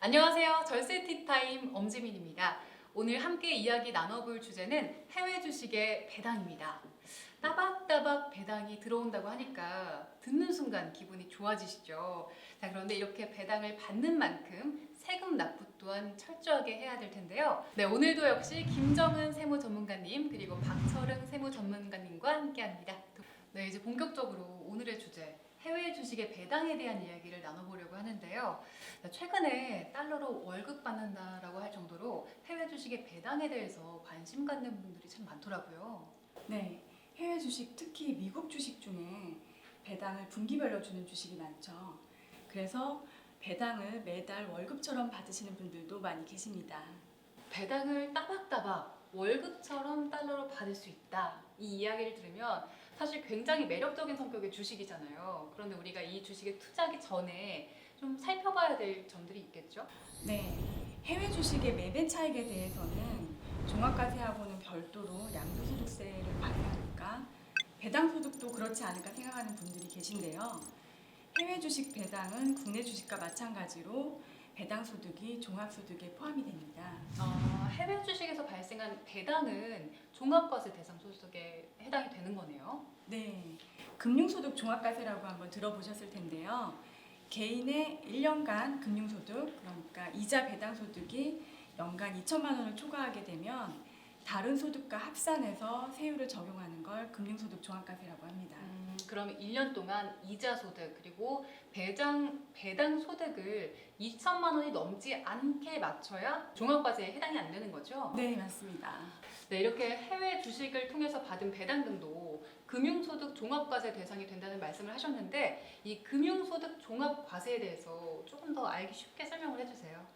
안녕하세요. 절세 티타임 엄지민입니다. 오늘 함께 이야기 나눠볼 주제는 해외 주식의 배당입니다. 따박따박 배당이 들어온다고 하니까 듣는 순간 기분이 좋아지시죠? 자, 그런데 이렇게 배당을 받는 만큼 세금 납부 또한 철저하게 해야 될 텐데요. 네, 오늘도 역시 김정은 세무 전문가님 그리고 박철응 세무 전문가님과 함께합니다. 네, 이제 본격적으로 오늘의 주제 해외 주식의 배당에 대한 이야기를 나눠보려고 하는데요. 최근에 달러로 월급 받는다라고 할 정도로 해외 주식의 배당에 대해서 관심 갖는 분들이 참 많더라고요. 네, 해외 주식, 특히 미국 주식 중에 배당을 분기별로 주는 주식이 많죠. 그래서 배당을 매달 월급처럼 받으시는 분들도 많이 계십니다. 배당을 따박따박 월급처럼 달러로 받을 수 있다. 이 이야기를 들으면 사실 굉장히 매력적인 성격의 주식이잖아요. 그런데 우리가 이 주식에 투자하기 전에 좀 살펴봐야 될 점들이 있겠죠? 네, 해외 주식의 매매 차익에 대해서는 종합과세하고는 별도로 양도소득세를 받아야 하니까 배당 소득도 그렇지 않을까 생각하는 분들이 계신데요. 해외 주식 배당은 국내 주식과 마찬가지로 배당 소득이 종합소득에 포함이 됩니다. 해외 주식에서 발생한 배당은 종합과세 대상 소득에 해당이 되는 거네요. 네, 금융소득 종합과세라고 한번 들어보셨을 텐데요. 개인의 1년간 금융소득, 그러니까 이자 배당 소득이 연간 2천만 원을 초과하게 되면 다른 소득과 합산해서 세율을 적용하는 걸 금융소득 종합과세라고 합니다. 그럼 1년 동안 이자 소득 그리고 배당 소득을 2천만 원이 넘지 않게 맞춰야 종합과세에 해당이 안 되는 거죠? 네, 맞습니다. 네, 이렇게 해외 주식을 통해서 받은 배당금도 금융소득 종합과세 대상이 된다는 말씀을 하셨는데 이 금융소득 종합과세에 대해서 조금 더 알기 쉽게 설명을 해주세요.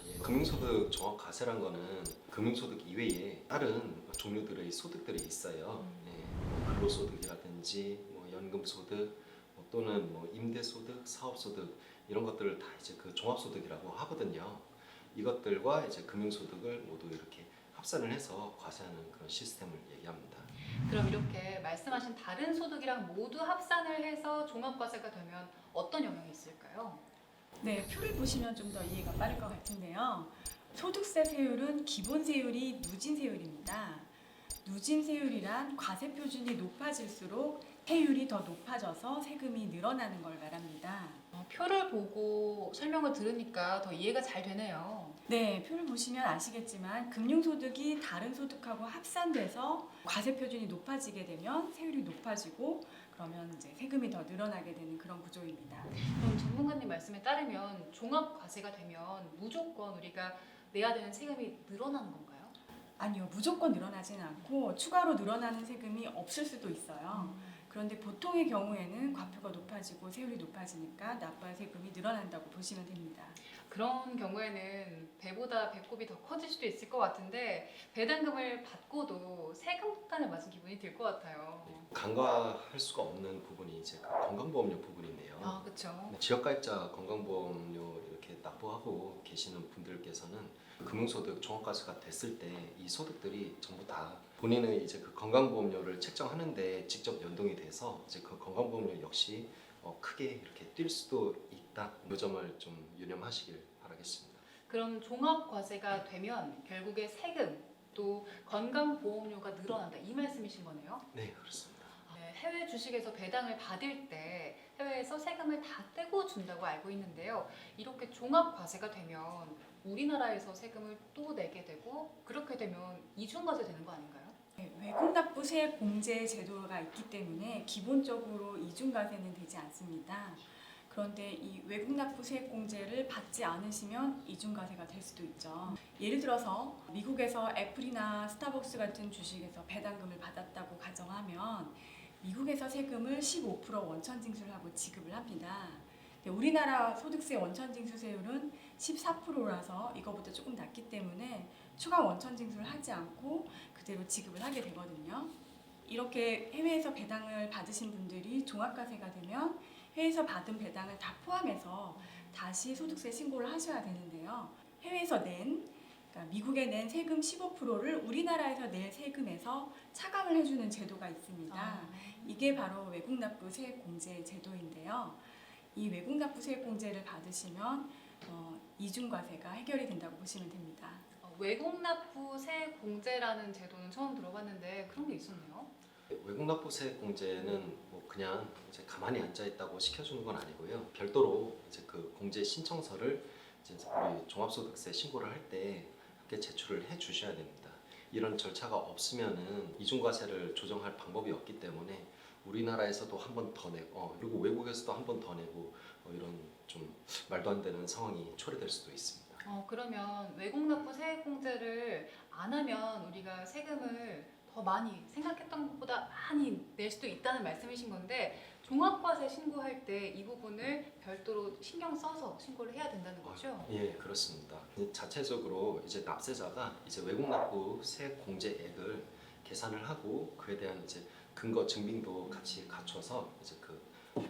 예. 금융소득 종합과세란 거는 금융소득 이외에 다른 종류들의 소득들이 있어요. 예. 뭐 근로소득이라든지 뭐 연금소득 또는 뭐 임대소득, 사업소득 이런 것들을 다 이제 그 종합소득이라고 하거든요. 이것들과 이제 금융소득을 모두 이렇게 합산을 해서 과세하는 그런 시스템을 얘기합니다. 그럼 이렇게 말씀하신 다른 소득이랑 모두 합산을 해서 종합과세가 되면 어떤 영향이 있을까요? 네, 표를 보시면 좀 더 이해가 빠를 것 같은데요. 소득세 세율은 기본 세율이 누진 세율입니다. 누진 세율이란 과세 표준이 높아질수록 세율이 더 높아져서 세금이 늘어나는 걸 말합니다. 표를 보고 설명을 들으니까 더 이해가 잘 되네요. 네, 표를 보시면 아시겠지만 금융소득이 다른 소득하고 합산돼서 과세 표준이 높아지게 되면 세율이 높아지고 그러면 이제 세금이 더 늘어나게 되는 그런 구조입니다. 그럼 전문가님 말씀에 따르면 종합과세가 되면 무조건 우리가 내야 되는 세금이 늘어나는 건가요? 아니요, 무조건 늘어나지는 않고 추가로 늘어나는 세금이 없을 수도 있어요. 그런데 보통의 경우에는 과표가 높아지고 세율이 높아지니까 납부할 세금이 늘어난다고 보시면 됩니다. 그런 경우에는 배보다 배꼽이 더 커질 수도 있을 것 같은데 배당금을 받고도 세금 폭탄을 맞은 기분이 들 것 같아요. 간과할 수가 없는 부분이 이제 그 건강보험료 부분인데요. 그렇죠. 지역가입자 건강보험료 이렇게 납부하고 계시는 분들께서는 금융소득 종합과세가 됐을 때 이 소득들이 전부 다 본인의 이제 그 건강보험료를 책정하는데 직접 연동이 돼서 이제 그 건강보험료 역시 크게 이렇게 뛸 수도 있다. 이 점을 좀 유념하시길 바라겠습니다. 그럼 종합과세가 되면 결국에 세금 또 건강보험료가 늘어난다 이 말씀이신 거네요? 네, 그렇습니다. 네, 해외 주식에서 배당을 받을 때 해외에서 세금을 다 떼고 준다고 알고 있는데요. 이렇게 종합과세가 되면 우리나라에서 세금을 또 내게 되고 그렇게 되면 이중과세 되는 거 아닌가요? 네, 외국납부세 공제 제도가 있기 때문에 기본적으로 이중과세는 되지 않습니다. 그런데 이 외국납부세 공제를 받지 않으시면 이중과세가 될 수도 있죠. 예를 들어서 미국에서 애플이나 스타벅스 같은 주식에서 배당금을 받았다고 가정하면 미국에서 세금을 15% 원천징수하고 지급을 합니다. 우리나라 소득세 원천징수세율은 14%라서 이거보다 조금 낮기 때문에 추가 원천징수를 하지 않고 그대로 지급을 하게 되거든요. 이렇게 해외에서 배당을 받으신 분들이 종합과세가 되면 해외에서 받은 배당을 다 포함해서 다시 소득세 신고를 하셔야 되는데요. 해외에서 그러니까 미국에 낸 세금 15%를 우리나라에서 낼 세금에서 차감을 해주는 제도가 있습니다. 이게 바로 외국납부세 공제 제도인데요. 이 외국납부세 공제를 받으시면 이중과세가 해결이 된다고 보시면 됩니다. 외국 납부 세액 공제라는 제도는 처음 들어봤는데 그런 게 있었네요. 외국 납부 세액 공제는 뭐 그냥 이제 가만히 앉아 있다고 시켜주는 건 아니고요. 별도로 이제 그 공제 신청서를 이제 우리 종합소득세 신고를 할 때 함께 제출을 해 주셔야 됩니다. 이런 절차가 없으면은 이중과세를 조정할 방법이 없기 때문에 우리나라에서도 한 번 더 내고 그리고 외국에서도 한 번 더 내고 이런 좀 말도 안 되는 상황이 초래될 수도 있습니다. 그러면 외국 납부 세액 공제를 안 하면 우리가 세금을 더 많이 생각했던 것보다 많이 낼 수도 있다는 말씀이신 건데 종합과세 신고할 때 이 부분을 별도로 신경 써서 신고를 해야 된다는 거죠? 예, 그렇습니다. 자체적으로 이제 납세자가 이제 외국 납부 세액 공제액을 계산을 하고 그에 대한 이제 근거 증빙도 같이 갖춰서 이제 그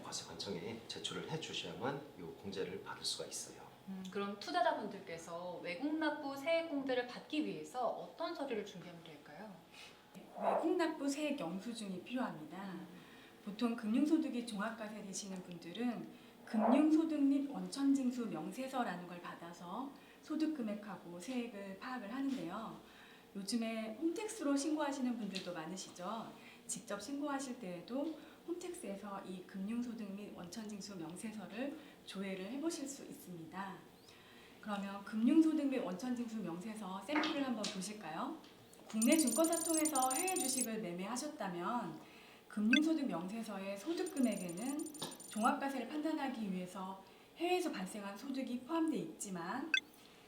과세관청에 제출을 해주셔야만 이 공제를 받을 수가 있어요. 그럼 투자자분들께서 외국 납부 세액 공제를 받기 위해서 어떤 서류를 준비하면 될까요? 외국 납부 세액 영수증이 필요합니다. 보통 금융소득이 종합과세 되시는 분들은 금융소득 및 원천징수 명세서라는 걸 받아서 소득금액하고 세액을 파악을 하는데요. 요즘에 홈택스로 신고하시는 분들도 많으시죠. 직접 신고하실 때에도 홈택스에서 이 금융소득 및 원천징수 명세서를 조회를 해보실 수 있습니다. 그러면 금융소득 및 원천징수 명세서 샘플을 한번 보실까요? 국내 증권사 통해서 해외 주식을 매매하셨다면 금융소득 명세서의 소득금액에는 종합과세를 판단하기 위해서 해외에서 발생한 소득이 포함되어 있지만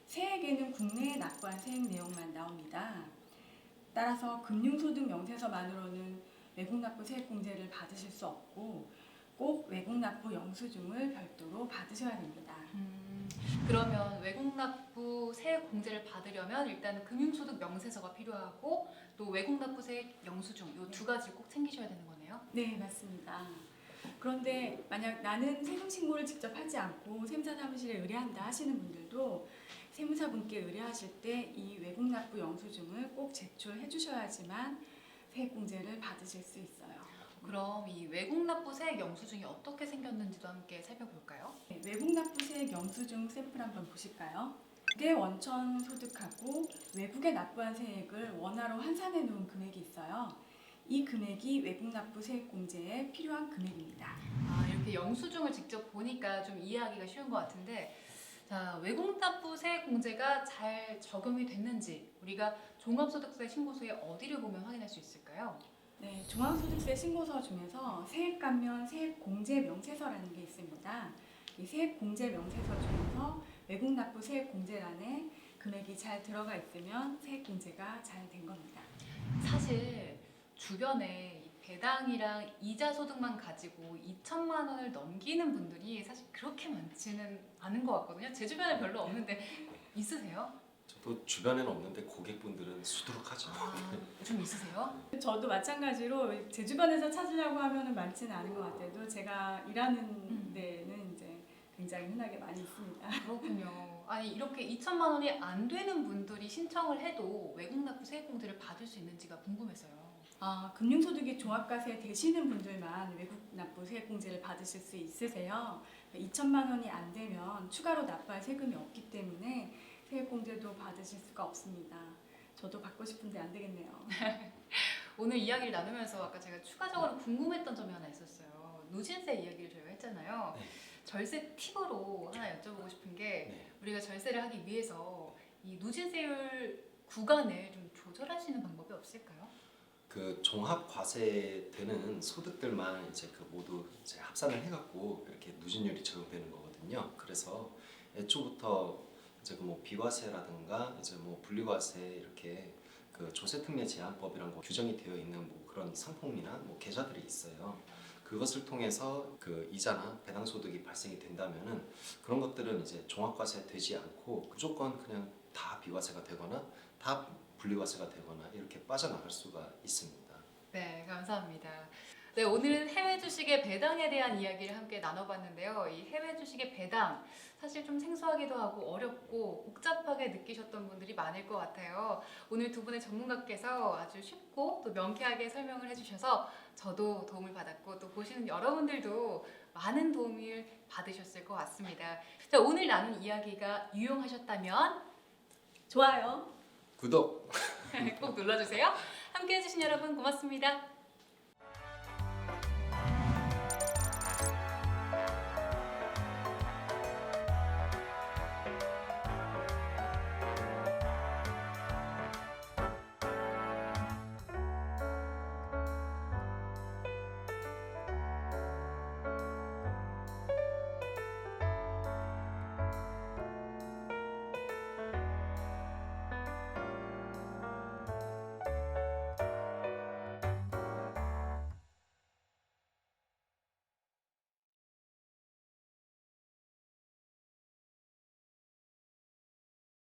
세액에는 국내에 납부한 세액 내용만 나옵니다. 따라서 금융소득 명세서만으로는 외국 납부 세액 공제를 받으실 수 없고 꼭 외국 납부 영수증을 별도로 받으셔야 됩니다. 그러면 외국 납부 세액 공제를 받으려면 일단 금융소득 명세서가 필요하고 또 외국 납부 세액 영수증 이 두 가지 꼭 챙기셔야 되는 거네요. 네, 맞습니다. 그런데 만약 나는 세금 신고를 직접 하지 않고 세무사 사무실에 의뢰한다 하시는 분들도 세무사분께 의뢰하실 때 이 외국 납부 영수증을 꼭 제출해 주셔야지만 세액 공제를 받으실 수 있어요. 그럼 이 외국 납부 세액 영수증이 어떻게 생겼는지도 함께 살펴볼까요? 네, 외국 납부 세액 영수증 샘플 한번 보실까요? 국내 원천 소득하고 외국에 납부한 세액을 원화로 환산해 놓은 금액이 있어요. 이 금액이 외국 납부 세액 공제에 필요한 금액입니다. 이렇게 영수증을 직접 보니까 좀 이해하기가 쉬운 것 같은데 자, 외국 납부 세액 공제가 잘 적용이 됐는지 우리가 종합소득세 신고서에 어디를 보면 확인할 수 있을까요? 네, 종합소득세 신고서 중에서 세액감면 세액공제 명세서라는 게 있습니다. 이 세액공제 명세서 중에서 외국 납부 세액 공제란에 금액이 잘 들어가 있으면 세액 공제가 잘 된 겁니다. 사실 주변에 이 배당이랑 이자 소득만 가지고 2천만 원을 넘기는 분들이 사실 그렇게 많지는 않은 것 같거든요. 제 주변에 별로 없는데 있으세요? 저도 주변에는 없는데 고객분들은 수두룩하죠. 좀 있으세요? 저도 마찬가지로 제 주변에서 찾으려고 하면 많지는 않은 것 같아도 제가 일하는 데는 이제 굉장히 흔하게 많이 있습니다. 그렇군요. 아니 이렇게 2천만 원이 안 되는 분들이 신청을 해도 외국 납부 세액 공제를 받을 수 있는지가 궁금해서요. 금융소득이 종합과세 되시는 분들만 외국 납부 세액 공제를 받으실 수 있으세요. 2천만 원이 안 되면 추가로 납부할 세금이 없기 때문에 세액 공제도 받으실 수가 없습니다. 저도 받고 싶은데 안 되겠네요. 오늘 이야기를 나누면서 아까 제가 추가적으로 궁금했던 점이 하나 있었어요. 누진세 이야기를 저희가 했잖아요. 네. 절세 팁으로 하나 여쭤보고 싶은 게 네. 우리가 절세를 하기 위해서 이 누진세율 구간을 좀 조절할 수 있는 방법이 없을까요? 그 종합 과세 되는 소득들만 이제 그 모두 이제 합산을 해갖고 이렇게 누진율이 적용되는 거거든요. 그래서 애초부터 이제 그 뭐 비과세라든가 이제 뭐 분리과세 이렇게 그 조세특례 제한법이라는 거 규정이 되어 있는 뭐 그런 상품이나 뭐 계좌들이 있어요. 그것을 통해서 그 이자나 배당 소득이 발생이 된다면은 그런 것들은 이제 종합과세 되지 않고 무조건 그냥 다 비과세가 되거나 다 분리과세가 되거나 이렇게 빠져나갈 수가 있습니다. 네, 감사합니다. 네, 오늘은 해외 주식의 배당에 대한 이야기를 함께 나눠봤는데요. 이 해외 주식의 배당 사실 좀 생소하기도 하고 어렵고 복잡하게 느끼셨던 분들이 많을 것 같아요. 오늘 두 분의 전문가께서 아주 쉽고 또 명쾌하게 설명을 해주셔서 저도 도움을 받았고 또 보시는 여러분들도 많은 도움을 받으셨을 것 같습니다. 자, 오늘 나눈 이야기가 유용하셨다면 좋아요. 구독. 꼭 눌러주세요. 함께해 주신 여러분 고맙습니다.